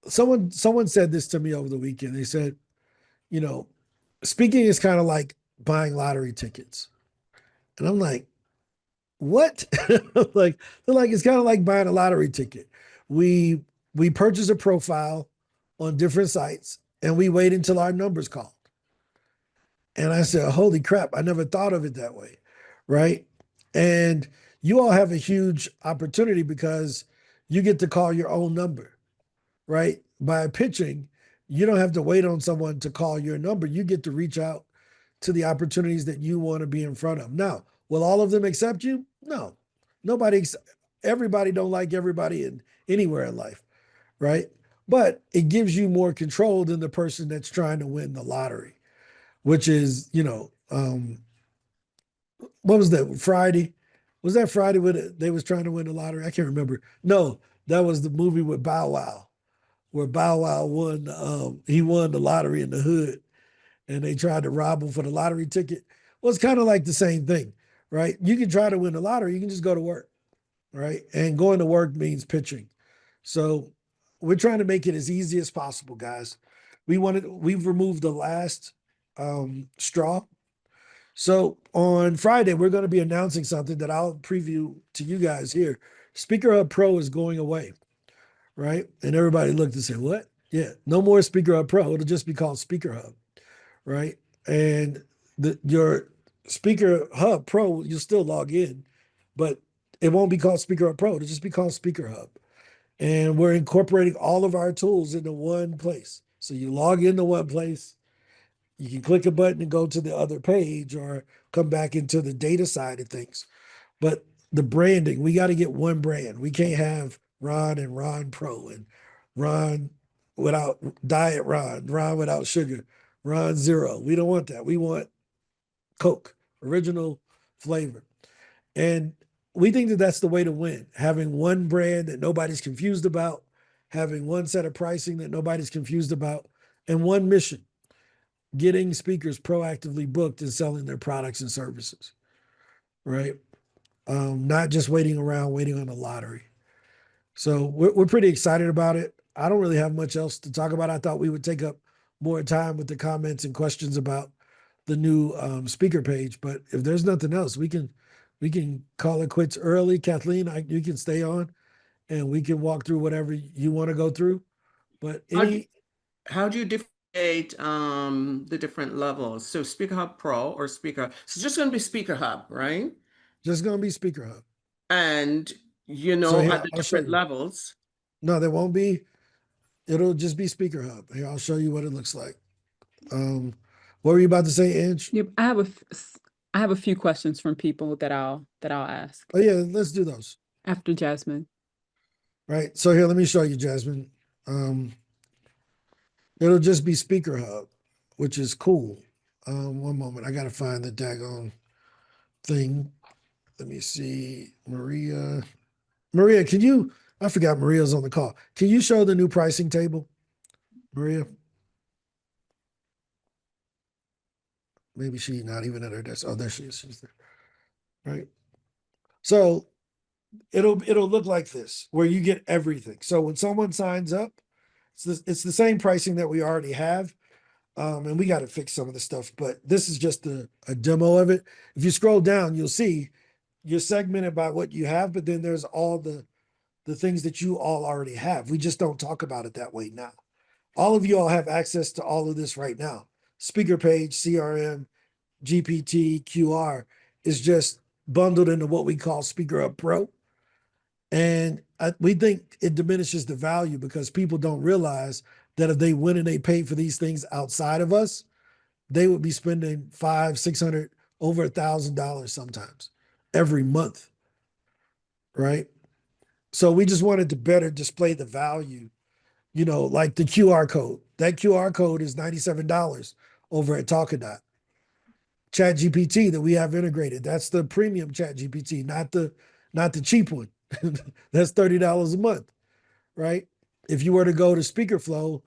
someone said this to me over the weekend. They said, you know, speaking is kind of like buying lottery tickets. And I'm like, what? Like, they're like, it's kind of like buying a lottery ticket. We purchase a profile on different sites and we wait until our number's called. And I said, holy crap, I never thought of it that way. Right. And you all have a huge opportunity because you get to call your own number, right? By pitching, you don't have to wait on someone to call your number. You get to reach out to the opportunities that you want to be in front of. Now, will all of them accept you? No. Nobody, everybody don't like everybody in anywhere in life, right? But it gives you more control than the person that's trying to win the lottery, which is, what was that, Friday? Was that Friday when they was trying to win the lottery? I can't remember. No, that was the movie with Bow Wow, where Bow Wow won, he won the lottery in the hood and they tried to rob him for the lottery ticket. Well, it's kind of like the same thing, right? You can try to win the lottery, you can just go to work, right? And going to work means pitching. So we're trying to make it as easy as possible, guys. We've removed the last straw. So on Friday, we're going to be announcing something that I'll preview to you guys here. Speaker Hub Pro is going away, right? And everybody looked and said, "What? Yeah, no more Speaker Hub Pro. It'll just be called Speaker Hub, right?" And your Speaker Hub Pro, you'll still log in, but it won't be called Speaker Hub Pro. It'll just be called Speaker Hub. And we're incorporating all of our tools into one place. So you log into one place, you can click a button and go to the other page or come back into the data side of things. But the branding, we got to get one brand. We can't have Ron and Ron Pro and Ron without Diet Ron, Ron without sugar, Ron Zero. We don't want that. We want Coke, original flavor. And we think that that's the way to win, having one brand that nobody's confused about, having one set of pricing that nobody's confused about, and one mission, getting speakers proactively booked and selling their products and services, right? Not just waiting around, waiting on the lottery. So we're pretty excited about it. I don't really have much else to talk about. I thought we would take up more time with the comments and questions about the new speaker page, but if there's nothing else, we can call it quits early. Kathleen, you can stay on and we can walk through whatever you want to go through. But How do you differentiate the different levels? So Speaker Hub Pro or Speaker, so it's just going to be Speaker Hub, right? Just going to be Speaker Hub. And you know, So here, at the I'll show different you. levels. No, there won't be. It'll just be Speaker Hub. Here, I'll show you what it looks like. What were you about to say, Ange? Yep, I have a few questions from people that I'll ask Oh yeah, let's do those. after Jasmine. Right. So here, let me show you, Jasmine. It'll just be Speaker Hub, which is cool. One moment, I gotta find the daggone thing. Let me see, Maria. Maria, can you? I forgot Maria's on the call. Can you show the new pricing table, Maria? Maybe she's not even at her desk. Oh, there she is. She's there. Right. So it'll look like this, where you get everything. So when someone signs up, it's the same pricing that we already have. And we got to fix some of the stuff, but this is just a demo of it. If you scroll down, you'll see you're segmented by what you have, but then there's all the things that you all already have. We just don't talk about it that way now. All of you all have access to all of this right now. Speaker page, CRM, GPT, QR is just bundled into what we call Speaker Hub Pro. And we think it diminishes the value because people don't realize that if they went and they paid for these things outside of us, they would be spending $500, $600, over $1,000 sometimes every month, right? So we just wanted to better display the value, like the QR code. That QR code is $97 over at Talkadot. Chat GPT that we have integrated, that's the premium Chat GPT, not the cheap one. That's $30 a month, right? If you were to go to SpeakerFlow,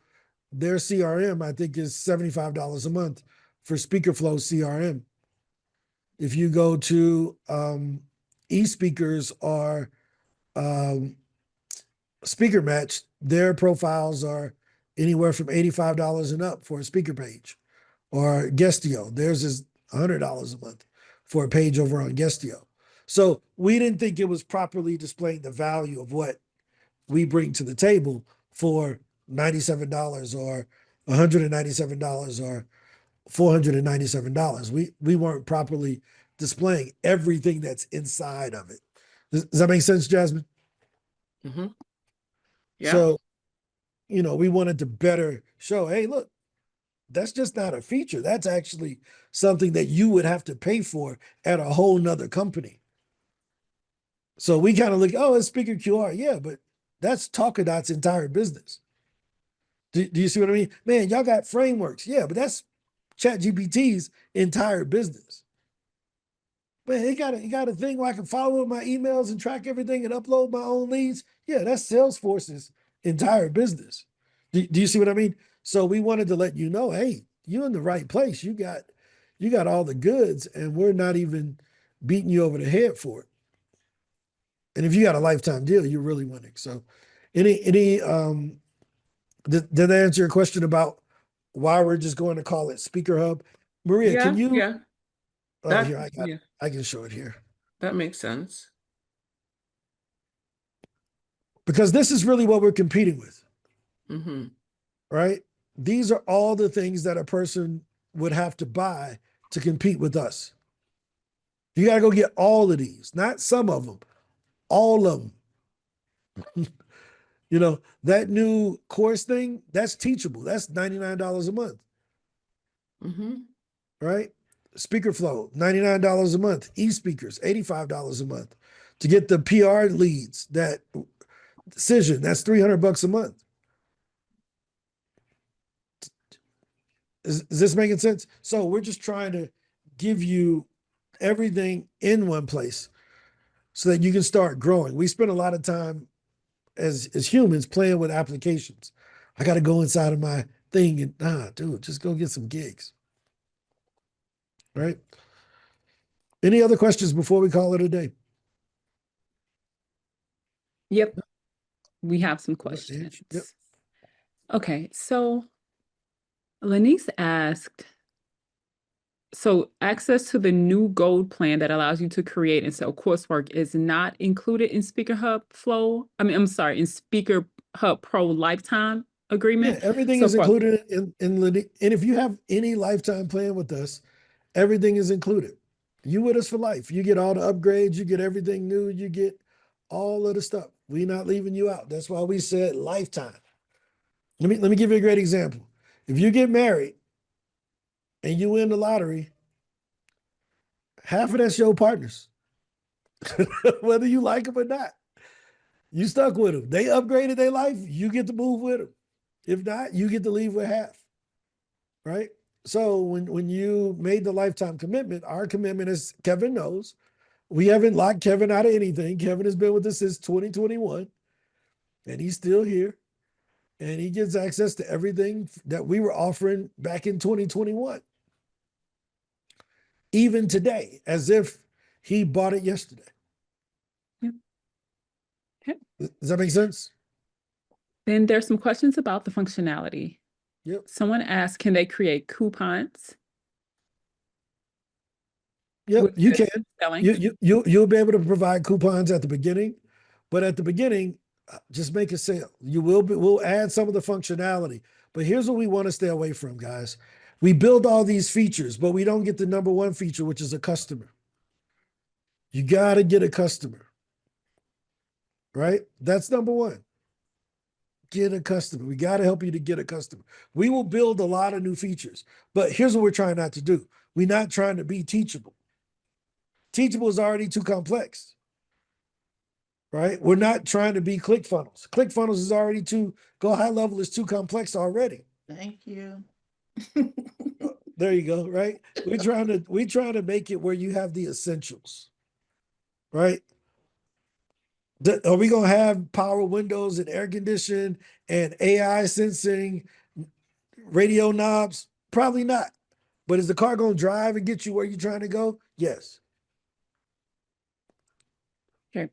their CRM, I think, is $75 a month for SpeakerFlow CRM. If you go to eSpeakers or Speaker Match, their profiles are anywhere from $85 and up for a speaker page. Or Guestio, theirs is $100 a month for a page over on Guestio. So we didn't think it was properly displaying the value of what we bring to the table for $97 or $197 or $497. We weren't properly displaying everything that's inside of it. Does that make sense, Jasmine? Mm-hmm. Yeah. So, we wanted to better show, hey, look, that's just not a feature. That's actually something that you would have to pay for at a whole nother company. So we kind of look, oh, it's Speaker QR. Yeah, but that's Talkadot's entire business. Do you see what I mean? Man, y'all got frameworks. Yeah, but that's ChatGPT's entire business. Man, it got a thing where I can follow my emails and track everything and upload my own leads. Yeah, that's Salesforce's entire business. Do you see what I mean? So we wanted to let you know, hey, you're in the right place. You got all the goods, and we're not even beating you over the head for it. And if you got a lifetime deal, you're really winning. So did that answer your question about why we're just going to call it Speaker Hub? Maria, Yeah, can you yeah. Oh, That, here I got yeah, it. I can show it here that makes sense. because this is really what we're competing with, Mm-hmm. right? These are all the things that a person would have to buy to compete with us. You got to go get all of these, not some of them, all of them. You know, that new course thing, that's teachable. That's $99 a month, Mm-hmm. right? Speaker Flow, $99 a month. E-speakers, $85 a month. To get the PR leads, that decision, that's $300 a month. Is this making sense? So we're just trying to give you everything in one place so that you can start growing. We spend a lot of time as humans playing with applications. I got to go inside of my thing and dude, just go get some gigs. Right? Any other questions before we call it a day? Yep, we have some Go ahead, Ange. questions. Yep. Okay, so Lanice asked, so access to the new gold plan that allows you to create and sell coursework is not included in Speaker Hub Flow. I'm sorry, in Speaker Hub Pro lifetime Yeah, agreement. everything So is included and if you have any lifetime plan with us, everything is included. You with us for life. You get all the upgrades, you get everything new, you get all of the stuff. We're not leaving you out. That's why we said lifetime. Let me give you a great example. If you get married and you win the lottery, half of that's your partners, whether you like them or not. You stuck with them. They upgraded their life. You get to move with them. If not, you get to leave with half. Right. So when you made the lifetime commitment, our commitment, as Kevin knows, we haven't locked Kevin out of anything. Kevin has been with us since 2021, and he's still here. And he gets access to everything that we were offering back in 2021, even today, as if he bought it yesterday. Yep. Okay. Does that make sense? Then there's some questions about the functionality. Yep. Someone asked, can they create coupons? Yep, with you this can. selling? You'll be able to provide coupons at the beginning, but at the beginning, just make a sale. We'll add some of the functionality. But here's what we want to stay away from, guys. We build all these features, but we don't get the number one feature, which is a customer. You got to get a customer, right? That's number one. Get a customer. We got to help you to get a customer. We will build a lot of new features, but here's what we're trying not to do. We're not trying to be teachable. Teachable is already too complex, right? We're not trying to be ClickFunnels. ClickFunnels is already go high level is too complex already. Thank you. There you go, right? We're trying to make it where you have the essentials, right? Are we gonna have power windows and air condition and AI sensing, radio knobs? Probably not. But is the car gonna drive and get you where you're trying to go? Yes. Okay.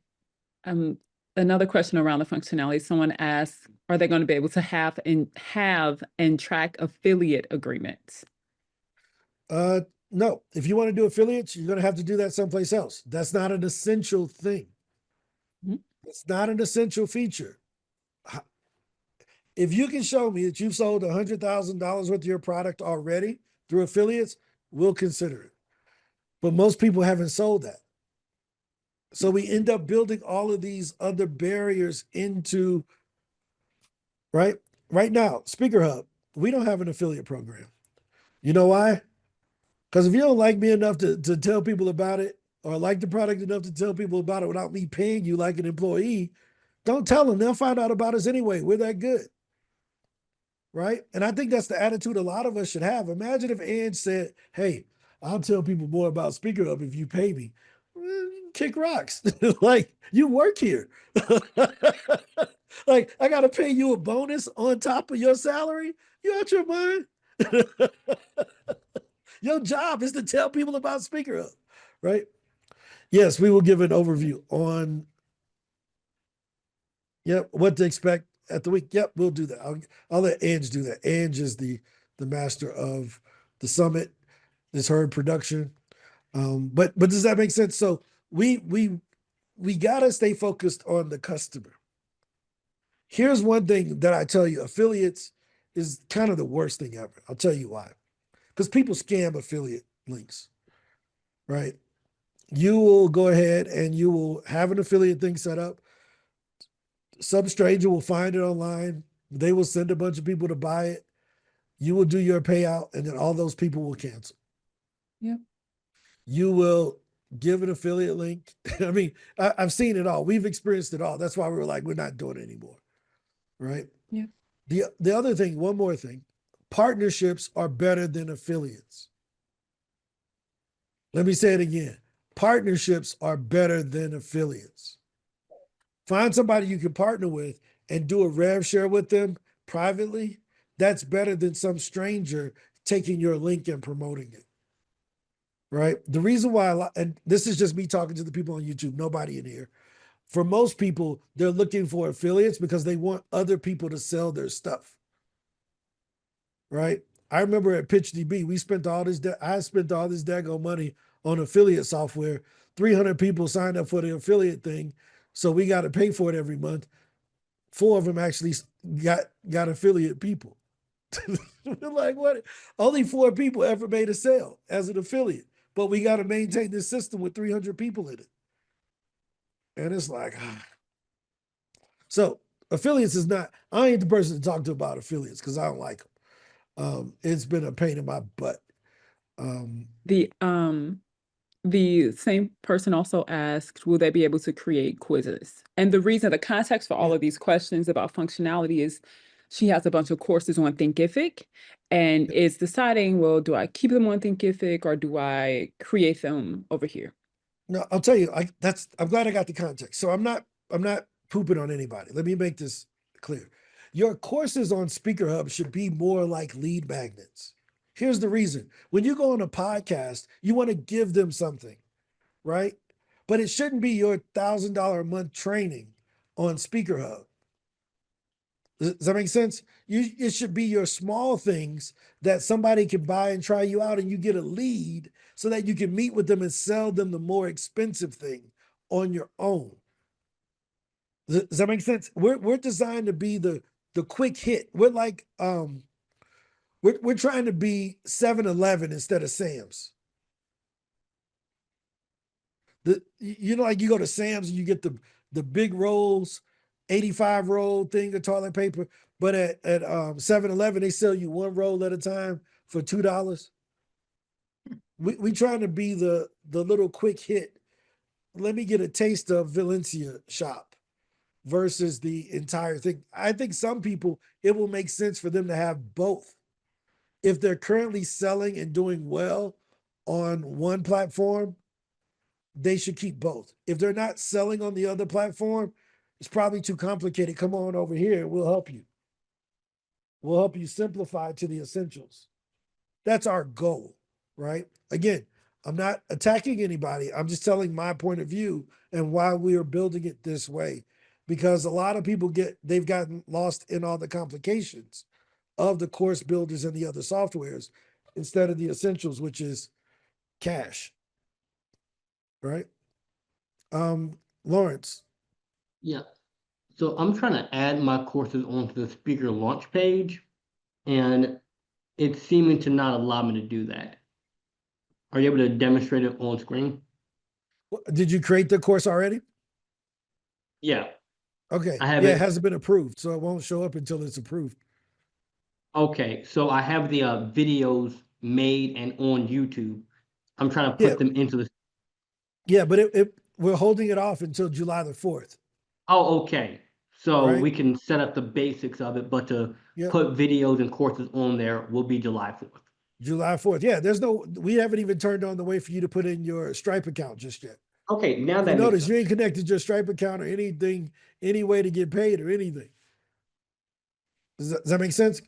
Another question around the functionality. Someone asked, are they going to be able to have and track affiliate agreements? No. If you want to do affiliates, you're gonna have to do that someplace else. That's not an essential thing. Mhm. It's not an essential feature. If you can show me that you've sold $100,000 worth of your product already through affiliates, we'll consider it. But most people haven't sold that. So we end up building all of these other barriers into, right? Right now, Speaker Hub, we don't have an affiliate program. You know why? Because if you don't like me enough to tell people about it, or like the product enough to tell people about it without me paying you like an employee, don't tell them. They'll find out about us anyway. We're that good. Right? And I think that's the attitude a lot of us should have. Imagine if Ange said, hey, I'll tell people more about Speaker Hub if you pay me. Kick rocks. Like, you work here. Like, I got to pay you a bonus on top of your salary? You out your mind? Your job is to tell people about Speaker Hub, right? Yes, we will give an overview on what to expect at the week. Yep, we'll do that. I'll let Ange do that. Ange is the master of the summit, this heard production. But does that make sense? So we gotta stay focused on the customer. Here's one thing that I tell you, affiliates is kind of the worst thing ever. I'll tell you why. Because people scam affiliate links, right? You will go ahead and you will have an affiliate thing set up. Some stranger will find it online. They will send a bunch of people to buy it. You will do your payout, and then all those people will cancel. Yep. You will give an affiliate link. I mean, I've seen it all. We've experienced it all. That's why we were like, we're not doing it anymore. Right? Yeah. The other thing, one more thing, partnerships are better than affiliates. Let me say it again. Partnerships are better than affiliates. Find somebody you can partner with and do a rev share with them privately. That's better than some stranger taking your link and promoting it. Right? The reason why, and this is just me talking to the people on YouTube, nobody in here. For most people, they're looking for affiliates because they want other people to sell their stuff. Right? I remember at PitchDB, I spent all this daggone money on affiliate software. 300 people signed up for the affiliate thing, so we got to pay for it every month. 4 of them actually got affiliate people. We're like, what? Only 4 people ever made a sale as an affiliate, but we got to maintain this system with 300 people in it. And it's like, so affiliates is not, I ain't the person to talk to about affiliates because I don't like them. It's been a pain in my butt. The same person also asked, will they be able to create quizzes? And the reason, the context for all of these questions about functionality is she has a bunch of courses on Thinkific and is deciding, well, do I keep them on Thinkific or do I create them over here? No, I'll tell you, I'm glad I got the context. So I'm not pooping on anybody. Let me make this clear. Your courses on Speaker Hub should be more like lead magnets. Here's the reason. When you go on a podcast, you want to give them something, right? But it shouldn't be your $1,000 a month training on Speaker Hub. Does that make sense? It should be your small things that somebody can buy and try you out, and you get a lead so that you can meet with them and sell them the more expensive thing on your own. Does that make sense? We're designed to be the quick hit. We're like we're trying to be 7-Eleven instead of Sam's. Like you go to Sam's and you get the big rolls, 85 roll thing of toilet paper, but at 7-Eleven they sell you 1 roll at a time for $2. We trying to be the little quick hit. Let me get a taste of Valencia shop versus the entire thing. I think some people, it will make sense for them to have both. If they're currently selling and doing well on one platform, they should keep both. If they're not selling on the other platform, it's probably too complicated. Come on over here and we'll help you. We'll help you simplify to the essentials. That's our goal, right? Again, I'm not attacking anybody. I'm just telling my point of view and why we are building it this way. Because a lot of people they've gotten lost in all the complications of the course builders and the other softwares instead of the essentials, which is cash. Right? Lawrence. Yeah. So I'm trying to add my courses onto the speaker launch page, and it's seeming to not allow me to do that. Are you able to demonstrate it on screen? Did you create the course already? Yeah. Okay. I have Yeah, it. it hasn't been approved, so it won't show up until it's approved. Okay, so I have the videos made and on YouTube. I'm trying to Yeah. put them into the. Yeah, but we're holding it off until July the 4th. Oh, okay. So Right. we can set up the basics of it, but to Yep. put videos and courses on there will be July 4th. July 4th. Yeah, we haven't even turned on the way for you to put in your Stripe account just yet. Okay, now You that makes notice sense. you ain't connected your Stripe account or anything, any way to get paid or anything. Does that make sense?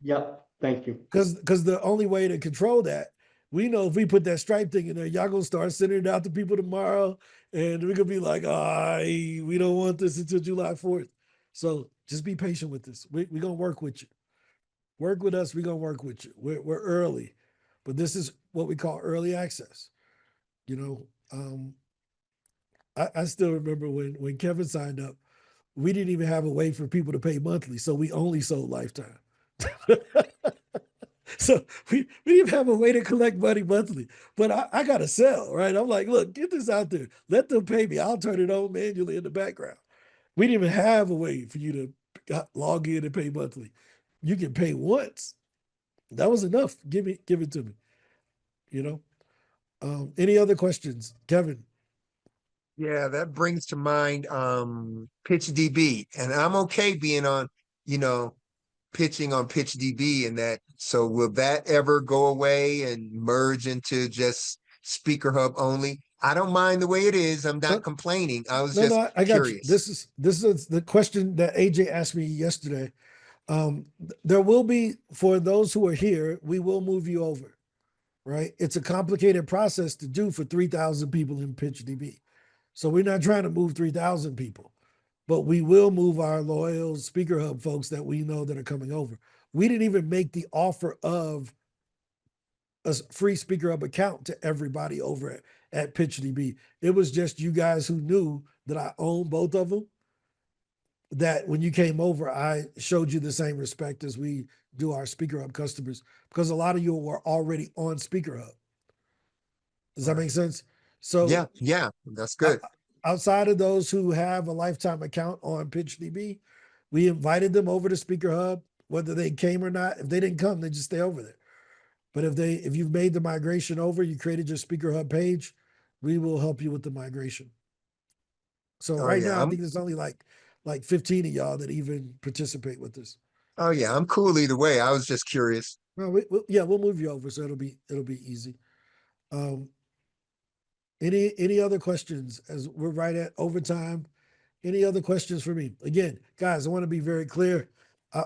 Yep, thank you. Because the only way to control that, we know if we put that Stripe thing in there, y'all gonna start sending it out to people tomorrow, and we're gonna be like, we don't want this until July 4th. So just be patient with this. We're gonna work with you. Work with us, we're gonna work with you. We're early, but this is what we call early access. You know, I still remember when Kevin signed up, we didn't even have a way for people to pay monthly, so we only sold lifetime. So we didn't have a way to collect money monthly, but I got to sell, right? I'm like, look, get this out there. Let them pay me. I'll turn it on manually in the background. We didn't even have a way for you to log in and pay monthly. You can pay once. That was enough. Give it to me. You know. Any other questions, Kevin? Yeah, that brings to mind PitchDB. And I'm okay being on, pitching on PitchDB and that. So will that ever go away and merge into just Speaker Hub only? I don't mind the way it is. I'm not complaining. I was just I got you. curious. This is the question that AJ asked me yesterday. There will be, for those who are here, we will move you over, right? It's a complicated process to do for 3,000 people in PitchDB. So we're not trying to move 3,000 people, but we will move our loyal Speaker Hub folks that we know that are coming over. We didn't even make the offer of a free Speaker Hub account to everybody over at PitchDB. It was just you guys who knew that I own both of them, that when you came over, I showed you the same respect as we do our Speaker Hub customers, because a lot of you were already on Speaker Hub. Does that make sense? So yeah, that's good. Outside of those who have a lifetime account on PitchDB, we invited them over to Speaker Hub, whether they came or not. If they didn't come, they just stay over there. But if you've made the migration over, you created your Speaker Hub page, we will help you with the migration. So right now, I think there's only like 15 of y'all that even participate with this. Oh yeah, I'm cool either way. I was just curious. No, we'll move you over, so it'll be easy. Any other questions as we're right at overtime? Any other questions for me? Again, guys, I want to be very clear.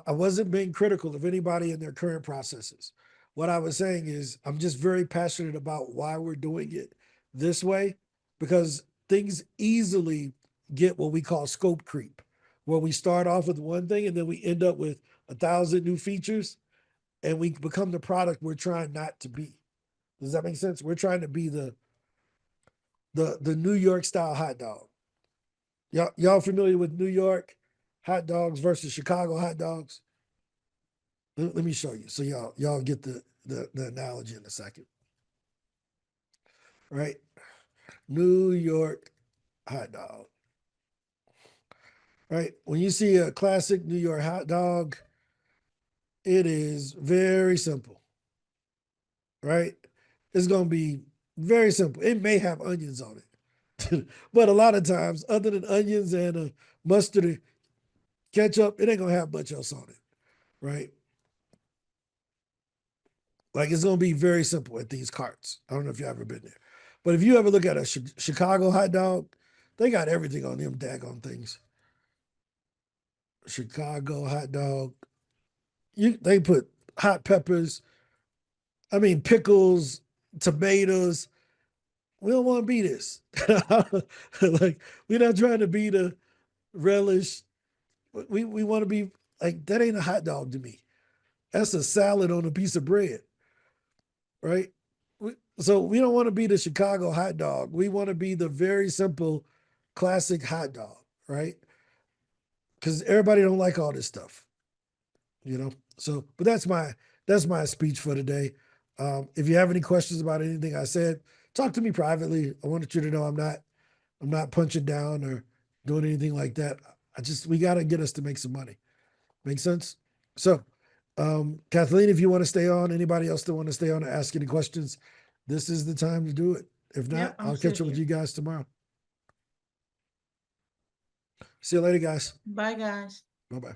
I wasn't being critical of anybody in their current processes. What I was saying is I'm just very passionate about why we're doing it this way, because things easily get what we call scope creep, where we start off with one thing and then we end up with 1,000 new features and we become the product we're trying not to be. Does that make sense? We're trying to be the New York style hot dog. Y'all familiar with New York hot dogs versus Chicago hot dogs? Let me show you so y'all get the analogy in a second. Right? New York hot dog. Right? When you see a classic New York hot dog, it is very simple. Right? It's going to be very simple. It may have onions on it. But a lot of times, other than onions and mustard and ketchup, it ain't going to have much else on it. Right? Like, it's going to be very simple at these carts. I don't know if you've ever been there. But if you ever look at a Chicago hot dog, they got everything on them daggone things. Chicago hot dog. They put hot peppers, pickles, tomatoes. We don't want to be this. Like, we're not trying to be the relish. We want to be like, that ain't a hot dog to me. That's a salad on a piece of bread. Right? So we don't want to be the Chicago hot dog. We want to be the very simple, classic hot dog, right? Because everybody don't like all this stuff, So, but that's my speech for today. If you have any questions about anything I said, talk to me privately. I wanted you to know I'm not punching down or doing anything like that. We got to get us to make some money. Make sense? So, Kathleen, if you want to stay on, anybody else that want to stay on and ask any questions, this is the time to do it. If not, Yep, I'll catch up with you guys tomorrow. See you later, guys. Bye, guys. Bye-bye.